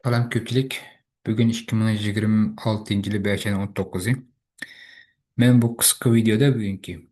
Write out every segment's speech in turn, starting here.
Salam köpçülik. Bugün 2026 yılı 5-19. Men bu kısa videoda bugünkü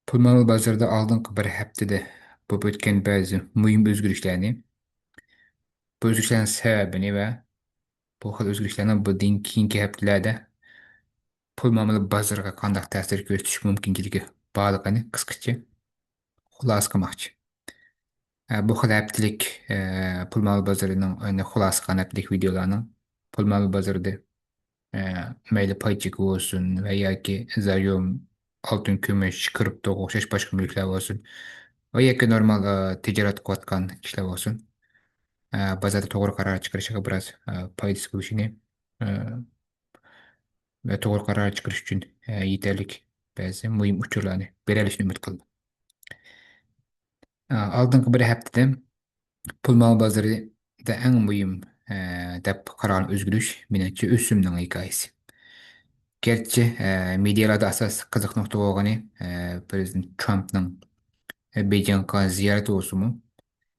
pulmalı bazarda aldığım bir haftada bu ötken bazı mühim özgürlüklerini, bu özgürlüklerin sebebini ve bu xil özgürlüklerin bu din keyinki haftalarda pulmalı bazarga qandaq ta'sir ko'rsatishi mumkinligi bog'liqini qisqacha xulosa qilmoqchi. Bu xil haftalik pulmalı bazarının xulosa qilgan haftalik videolarning pulmalı bazarda e, mayli payçık olsun veya ki zaryum, altın, kümüş, kripto o'xshash boshqa mulklar olsun va yoki normal tijorat qilayotgan kishilar olsun bozorda to'g'ri qaror chiqarishiga biroz foydasi bo'lishini e, va to'g'ri qaror chiqarish uchun yetarli ba'zi muhim uchurlarni berishini umid qildim. Oldingi bir haftada pul mol bozorida eng muhim deb qaralgan o'zgarish menimcha o'simning hikoyasi. Gerçi medialarda asas kızık nokta olganı Prezident Trump'ның Beijing'e ziyaret olsun mu?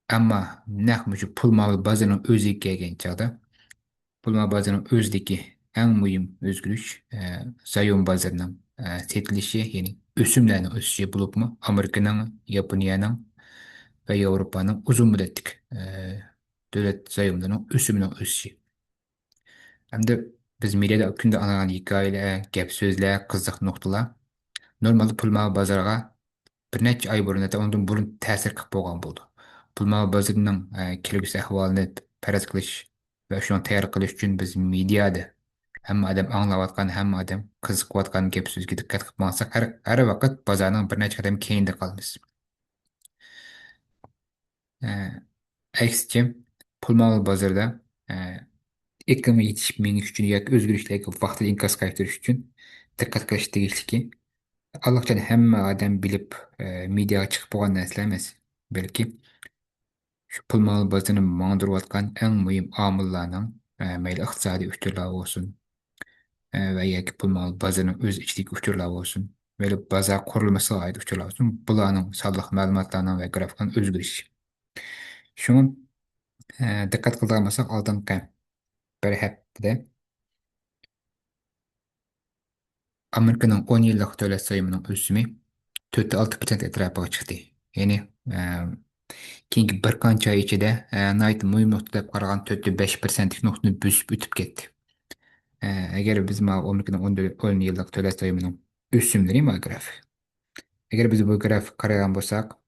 Ama nahmu şu pul mal bazının özü gelgen çağda pul mal bazının özdeki en mühim özgürlük Zayon bazarının setilişi yani ösümlerin ösüşü bulup mu Amerika'nın, Japonya'nın ve Avrupa'nın uzun müddetlik devlet zayımlarının ösümünün ösüşü. Hem de biz medyada günde anlanan hikayeler, gep sözler, kızık noktalar normalde pulma bazarga bir neçe ay burun da ondan burun ta'sir qilib bo'lgan bo'ldi. Pulma bozorining kelgusi ahvolini faraz qilish va shuni tayyor qilish uchun biz mediada hamma odam anglayotgan, hamma odam qiziqayotgan gap so'zga diqqat qilib maqsak har vaqt bozorning bir necha qadam keyinda qolamiz. Aksincha, pulma bozorda iqlim yetishib menish uchun yoki o'zgarishlarga vaqtida inkas qaytarish uchun diqqat qilish tegisliki Allah'tan hem adam bilip medyaya çıkıp olan nesler emas. Belki şu pul mal bazının mağdur atkan en mühim amillarının mayli iqtisadi uchurlar olsun ve yoki pul mal bazının öz içindeki uchurlar olsun. Böyle bazar kurulması ait uchurlar olsun. Bularning sonliq ma'lumotlarning ve grafiklarning o'zgarishi. Şunun diqqat qildirmasak oldingi bir haftada Amerika'nın 10 yıllık davlat sayımının ösümü 4,6% etrafiga chiqdi. Ya'ni keyingi bir qancha oy ichida nihoyat muhim nuqta deb qaragan 4-5%lik nuqtani bosib o'tib ketdi. Agar biz Amerikaning 10 yillik davlat sayimining o'simlari grafik. Agar biz bu grafik qaragan bo'lsak,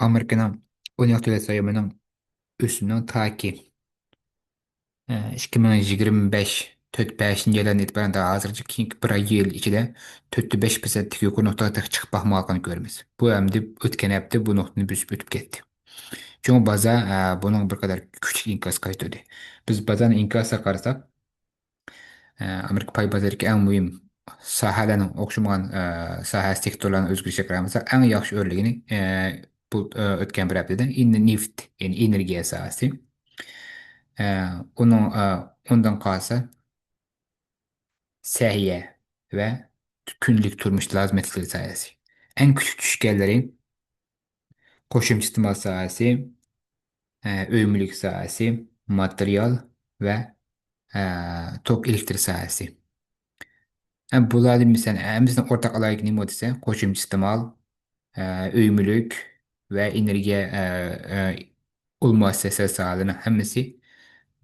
Amerikaning 10 yillik davlat sayimining o'simining taki 2025 4-5 yildan itibaren daha hozircha keyingi bir yil ichida 4-5%lik yuqori nuqtaga chiqib baxmalligini ko'ramiz. Bu hamda o'tgan hafta bu nuqtani bosib o'tib ketdi. Çünkü baza bunun bir kadar küçük inkas kaydı. Biz bazanın inkasa qarasak, Amerika pay bazarındaki en mühim sahalarning o'xshamagan soha sektorlarni o'zgarishga qaramasa eng yaxshi o'rligini bu o'tgan bir haftada neft ya'ni energiya sohasi uning undan qolsa səhiyyə ve günlük turmuş lazım-etkileri sohasi en küçük tushganlari qo'shimcha iste'mol sohasi öymülük sohasi material ve tok elektr sohasi. Bularni misal hemmisini o'rtaq alaylik nima desa qo'shimcha iste'mol öymülük ve energiya ul muassasa sohalarini hammasi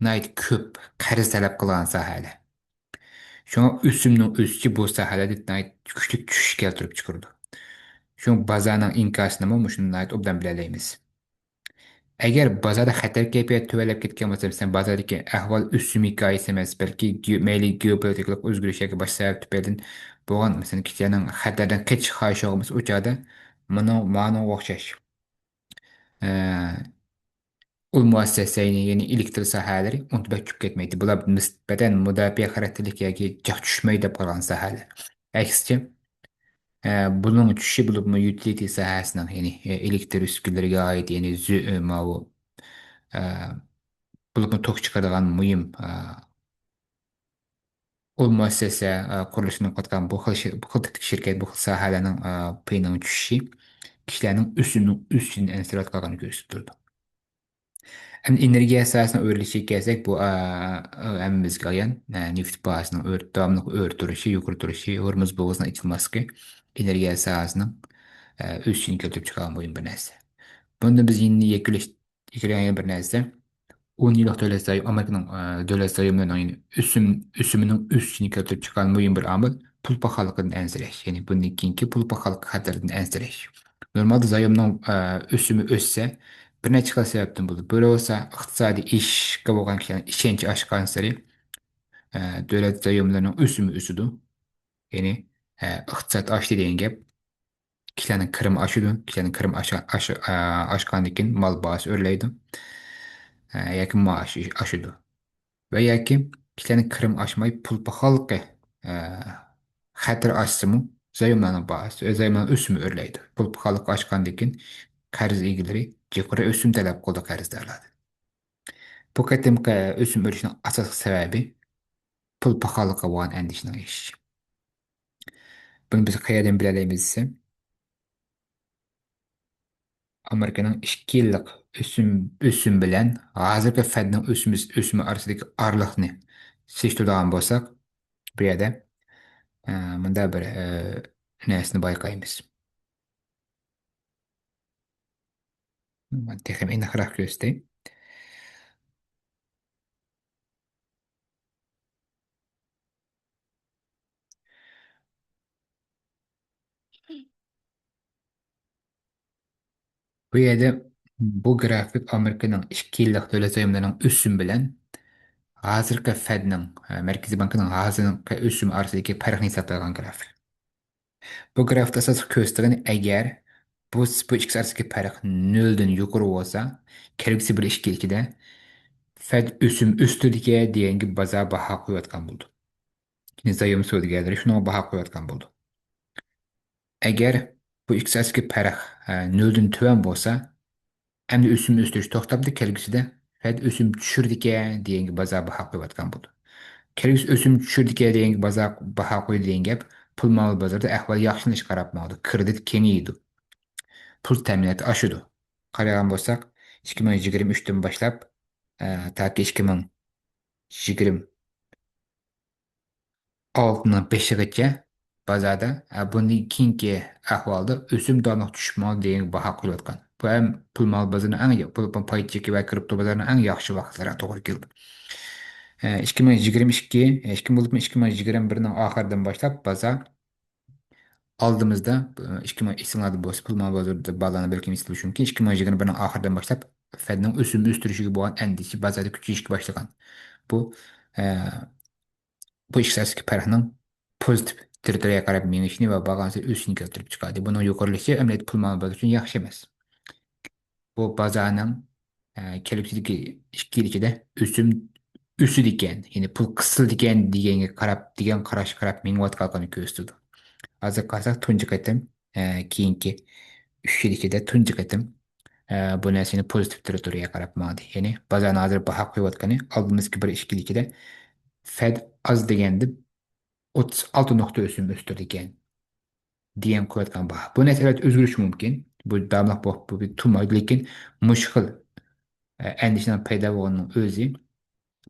nihoyat ko'p qarz talab qilgan sohalar. Shunga o'simning o'sishi bu sohalarda nihoyat kuchli tushish keltirib chiqardi. Shu bozorning inkosi nima shuni nihoyat obdan bilalaymiz. Agar bozorda xatar kayfiyati tuvallab ketgan bo'lsa, masalan, bozordagi ahvol o'sim hikoyasi emas, balki mayli geopolitik o'zgarish yoki boshqa sabab tufaylidan bo'lgan, masalan, kishilarning xatardan qochish xohishi bo'lmasa, u chog'da mana o'xshash. U muassasani, ya'ni elektr sohalari unutib tushib ketmaydi. Bular nisbatan mudofaa xarakterlik yoki joq tushmaydi deb qolgan sohalar. Aksincha, bunun tushishi bo'lib utility sohasining, ya'ni elektr uskunalariga oid, ya'ni Bulutun tok çıkarılan mühim ol müessese kuruluşunun katkan bu xil şirket bu xil sahalarning payının düşüşü kişilerin üstünün enstitüt kalkanı gösterdi. Hem enerjiya esasına öğrelişe gelsek bu emmizge ayan neft bahasının devamlı öğretörüşü, yukarı duruşu, hormuz boğazına içilmesi ki enerjiya esasının üstünü kötüp çıkan boyun bir nesne. Bunda biz yeni yeküleyen bir nesne 10 yıllık devlet sayım Amerika'nın devlet sayımlarının yani üssümünün üstünü kötüp çıkan boyun bir amıl pul pahalılığının ensereş. Yani bunun ikinci pul pahalılık hatlarının ensereş. Normalde zayımның өсімі өссе, бір нәтиже себептен болды. Böyle olsa, iqtisadi ishga bo'lgan kishilar ishonchi oshgan sari davlat zayomlarining o'simi o'sidi. Ya'ni iqtisod oshdi degan gap, kishilarning kirimi oshidi, kishilarning kirimi oshgandan keyin mol bahosi o'rlaydi, yoki maosh oshidi. Va yoki kishilarning kirimi oshmay pul pahallıqı xatir oshsimi, zayomlarning bahosi, zayomlarning o'simi o'rlaydi. Pul pahallıqı oshgandan keyin qarz egalari yuqori o'sim talab qildi qarzdorlar. Bu qatimqi o'sim o'rishning asosiy sababi pul pahalılıqqa bo'lgan andishning eshishi. Buni biz qayerdan bilalaymiz ise Amerikaning 2 yillik o'sim bilan hozirgi Fedning o'simi orasidagi orliqni solishtiradigan bo'lsak, bu yerda bunda bir narsani bayqaymiz. Texnik aniqroq ko'rsatay. Bu yerda bu grafik Amerikaning 2 yillik davlat zayomlarining o'simi bilan hozirgi Fedning Markaziy bankining hozirgi o'simi orasidagi farqni hisoblagan grafik. Bu grafda asosiy ko'rsatgan agar bu ikki orasidagi farq noldan yuqori bo'lsa, kelgusi bir ishchilikda Fed o'sim ustidagi degangi bozor baho qo'yayotgan bo'ldi. Nizam so'zgarlari shuni baho qo'yayotgan bo'ldi. Agar bu ikki orasidagi farq noldan tuvan bo'lsa, endi o'sim o'stirish to'xtabdi, kelgusida Fed o'sim tushirdikan degangi bozor baho qo'yayotgan bo'ldi. Kelgusi o'sim tushirdikan degangi bozor baho qo'ydi degan gap pul mol bozorida ahvol yaxshilanish qarabmoqda. Kredit kengaydi. Pul ta'minoti oshadi. Qaragan bo'lsak, 2023dan boshlab toki 2026ning 5-gacha bozorda bundan keyingi ahvolda o'sim donliq tushmoq degan baho qo'yilayotgan. Bu ham pul mol bozorining pul pay cheki va kripto bozorining eng yaxshi vaqtlari to'g'ri keldi. 2022, 2021ning oxiridan boshlab bozor aldığımızda 2000 bo'lsa pul mol bozorida bog'lanib balkim eslatilishi mumkin 2021ning oxiridan boshlab Fedning o'simni o'stirishiga bo'lgan andisha bozorda kuchayishga boshlagan. Bu e, bu ikki farqning pozitiv territoriyaga qarab mengishini va bag'ansi o'sishini keltirib chiqadi. Buni yuqorilashi amaliyot pul mol bozori uchun yaxshi emas. Bu bozorning kelgusidagi 2 yil ichida o'sim o'sidi ekan, ya'ni pul qisildi ekan degan qarash qarab mengayotganini ko'rsatdi. Hozir qarasak tunji qatim keyingi 3 yil ichida tunji qatim bu narsani pozitiv territoriyaga qarab mandi. Ya'ni bozorni hozir baho qo'yayotgani oldimizgi bir 2 yil ichida Fed az deganda 36 nuqta o'sim o'stirdi ekan degan qo'yayotgan baho. Bu narsa o'zgarishi mumkin. Bu davlat bu bir tumaydi, lekin mushkil andishaning paydo bo'lganining o'zi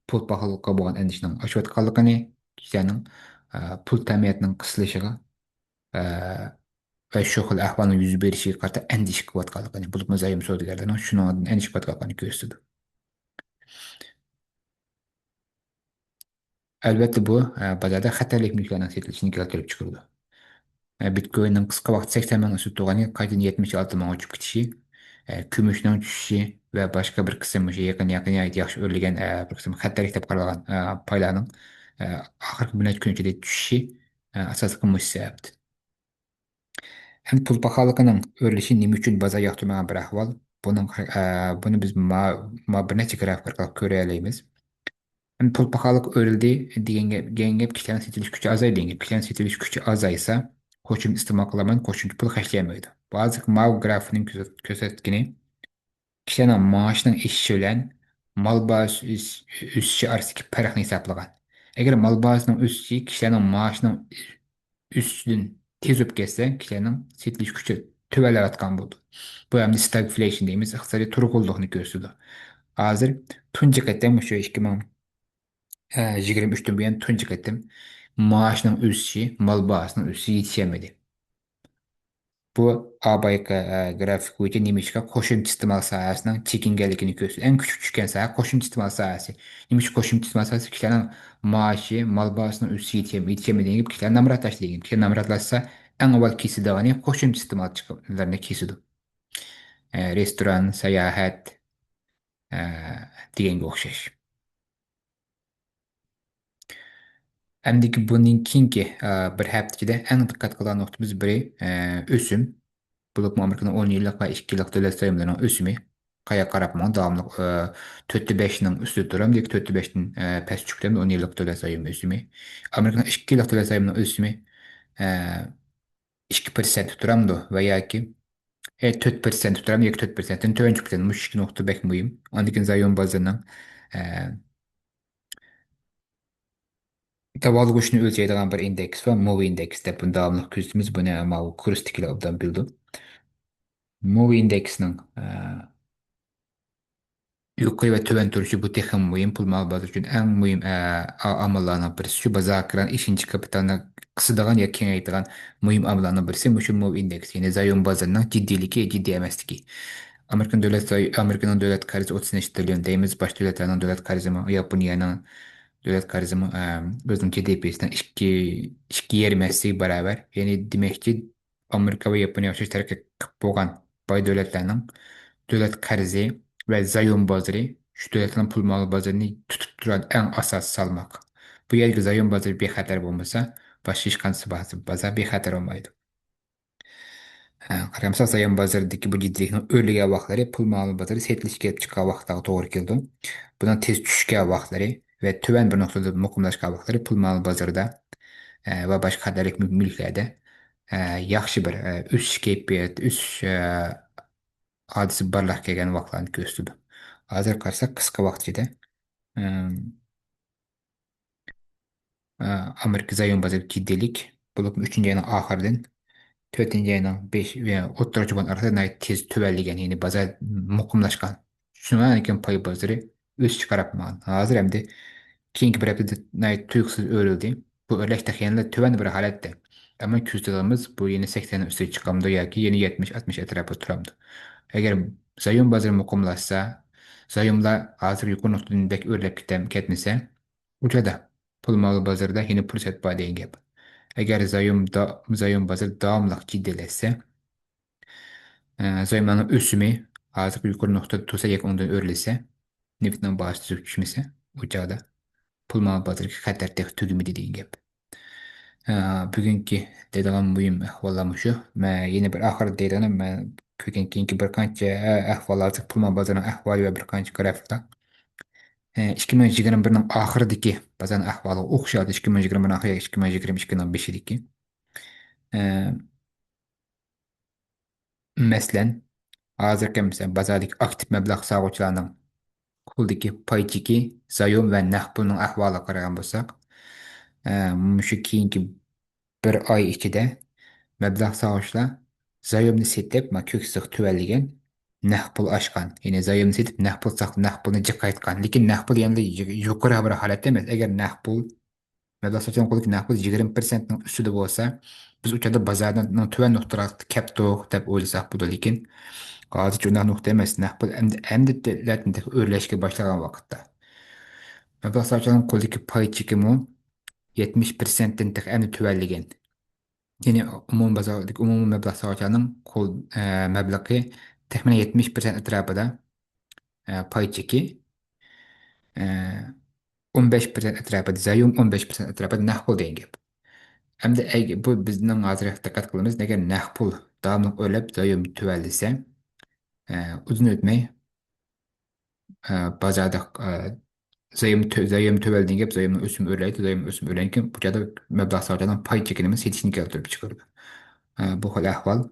pul pahalılıqqa bo'lgan andishaning oshayotganligini, kishilarning pul ta'minotining qisilishiga va shu xil ahvolning yuz berishiga qarata andish qilayotganligini, bo'lib mo'zayim savdogarlarning shundan andish qilayotganligini ko'rsatdi. Albatta bu bozorda xatarli mulklarning sotilishini keltirib chiqardi. Bitcoin'ning qisqa vaqt 80 ming o'sib turgani qaytadan 76 ming uchib ketishi, kumushning tushishi va boshqa bir qism o'sha yaqin yaxshi o'rlagan bir qism xatarli deb qaralgan paylarning oxirgi bir necha kun ichida tushishi asosiy qilmish sababdi. Hem pul pahalılığının örülüşü nima uchun bozor yoqtirmagan bir ahvol. Buni biz bir necha grafik orqali ko'ra olamiz. Hem pul pahalılık örüldü degan gap kishilarning setilish kuchi azaydi degan gap. Kishilarning setilish kuchi azaysa, qo'shimcha iste'mol qilaman, qo'shimcha pul hashlamaydi. Ba'zi MAV grafining ko'rsatgani kishilarning maoshining eshishi bilan mal bazı üsçi arasındaki farkını hesaplagan. Eğer mal bazının üsçi kişilerin maaşının üstün tez öp geçse kişilerin setiliş gücü tüveler atkan buldu. Bu hem de stagflation deyimiz iqtisadi turgulluğunu gösterdi. Hazır tunca qetem şu 2023'ten buyan tunca qetem maaşının üsçi mal bazının üsçi yetişemedi. Bu ABAYK grafik boyunca Nimişka koşum istimal sahasının çekingenlikini gösteriyor. En küçük düşken saha koşum istimal sahası. Nimiş koşum istimal sahası kişilerin maaşı, mal bağısının üstü yetişemediği gibi kişiler namratlaştığı gibi. Kişiler namratlaşsa en avval kesi davranı koşum istimal çıkımlarına kesidir. Restoran, seyahat, e, degenge okşaş. Әмдеки bunun kinki bir haftada en dikkat kılan noktamız biri ösüm. Bulup Amerika'nın 10 yıllık ve 2 yıllık devlet sayımlarının ösümü. Kaya karapman devamlı 4-5'nin üstü duram. Dik 4-5'in pes çüktüm 10 yıllık devlet sayımı ösümü. Amerika'nın 2 yıllık devlet sayımının ösümü 2% tuturamdı veya ki 4% tuturam. 4%'in tövün çüktüm. Bu 2.5 mühim. Ondikin zayım bazının Tavalı güçünü ölçeydiğin bir indeks var. MOVE indeks de bunu devamlı küzdüğümüz bu ne ama o kuristikle obdan bildim. MOVE indeksinin yukarı ve töven turuşu bu texim mühim pul mağazası için en mühim amalarından birisi. Şu bazar kıran işinci kapitalına kısıdağın ya kengaydıgan mühim amalarından birisi. Bu şu MOVE indeksi. Yani zayon bazarının ciddiliki ciddi emesliki. Amerika'nın devlet karizmi 30 trilyon deyimiz. Baş devletlerinin devlet karizmi Japonya'nın devlet karizmi özünün GDP'sinden iki yerimesi beraber. Yani demek ki Amerika ve Japonya şu tarafı boğan bay devletlerinin devlet karizi ve zayon bazarı şu devletlerin pul malı bazarını tutup duran en asas salmak. Bu yergi zayon bazarı bir xatar olmasa başka iş kanısı bazar bir xatar olmaydı. Qaramsa sayan bazardaki bu ciddilikning o'rliga vaqtlari pul ma'lumotları setilish kelib chiqqan vaqtga to'g'ri keldi. Bundan tez tushgan vaqtlari va tuvan bir nuqtada muqimlashgan vaqtlari pul ma'lum bozorida va boshqa qatorlik mulklarda e, yaxshi bir o'sish kayfiyat, o'sish hodisi barliq kelgan vaqtlarni ko'rsatdi. Hozir qarasak qisqa vaqt ichida e, e, Amerika zayon bozori jiddilik bo'lib 3 ayning oxiridan 4. ayının 5 ve 30 Şubat arasında tez tüvelligen yani bazar mukumlaşkan. Şuna aniken pay bazarı üst çıkarap mağan. Hazır hem de keyinki bir hafta nait tuyuksuz örüldü. Bu örlek takiyenle tüven bir halette. Ama küzdalımız bu yeni 80'in üstü çıkamdı ya ki yeni 70-60 etrafı turamdı. Eğer zayım bazarı mukumlaşsa, zayımla hazır yukarı noktadan örlek ketmese, uçada pulmalı bazarda yeni fırsat badayın gap. Eğer zayım bazı devamlılık ciddilese, zayımların ösümü artık yukarı noktada tutsa yakın ondan örülse, neftinden bağışlı düşmese, uçağda pulma bazı xatar tek tügümü dediğin gibi. Bugünkü dediğim mühim ahvallar şu. Ben yeni bir ahir dediğim ben kökenki bir kança ahval artık pulma bazının ahvali ve bir kança grafikler. 2021'nin ahirdeki bazan ahvalı okşadı 2021'nin ahiri 2022'nin Meslen, hazırki mesela bazadaki aktif meblağ sağlıkçılarının kuldaki payçiki, zayom ve nahbunun ahvala qaragan bolsak, müşü keyinki bir ay içinde meblağ sağlıkçılar zayomni setip ma köksüq tüvelligen nahbul aşkan. Yani zayomni setip nahbul saq nahbulni jiqaytgan. Lekin nahbul yanında yukarı bir halat emas. Eğer nahbul meblağ sağlıkçıların kuldaki nahbul 20%'nin üstüde bolsa, biz uçada bazardan tüven noktalar kaptoq dep oylasak bu da lekin Gazi cündah nuqta emas, nahbul əmdi devletindeki örleşke başlayan vakitte. Meblag savcılığın koldaki pay çekimi 70%'den tek əmdi tüvelligen. Yani umum meblag savcılığının meblağı təxminən 70% etrafında pay çeki, e, 15% etrafında zayyum, 15% etrafında nahbul deyin gep. Hem de bu bizden hazır dikkat kılımız, neger nahbul davamlıq ölüp zayyum tüvellise, uzun ötmey bazada zayım töveldiğin gibi zayımın ösüm öyleydi. Zayımın ösüm öyleyken bu cada meblağ sağlanan pay çekilimi setişini keltirip çıkardı. Bu hal ahval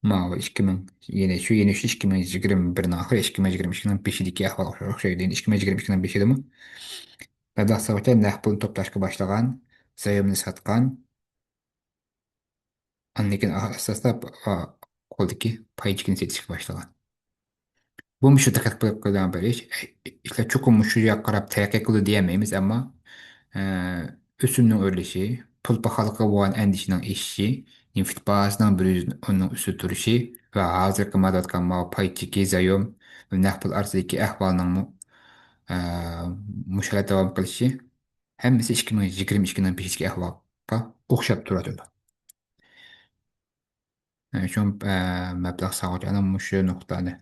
Mawa 2000 yine şu yeni şu 2021 ahir 2022'nin 5'deki ahval okşaydı. 2022'nin 5'de mi? Bada savaşta nähbul toplaşka başlagan, zayımını satkan, annekin asasda koldaki paycıkını setişik başlagan. Bu müşü takak bılıp kıldan beri işte çok müşüye karab tekke kılı diyemeyimiz ama üsümnün örleşi, pul pahalıqı olan endişinin işi, nefit bazından bir onun üstü duruşu ve hazır kımadatkan ma paycıki zayım ve nähbul arzdaki ahvalının müşahede devam kılışı hemmesi 2022'nin peşki ahvalqa oxşap duradı. Şun məbləğ sağlayana müşü noktanı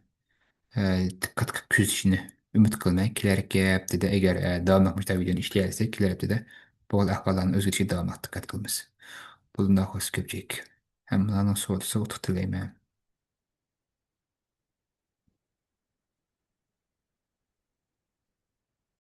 diqqət küzüşini ümid qılmay kilerge de eğer devam etmişler videonu işleyerse kilerge de bu ahvalların özgürlüğü devam et diqqət qılmız. Bundan hoş köpcek. Hem lan soğuk tutulayım.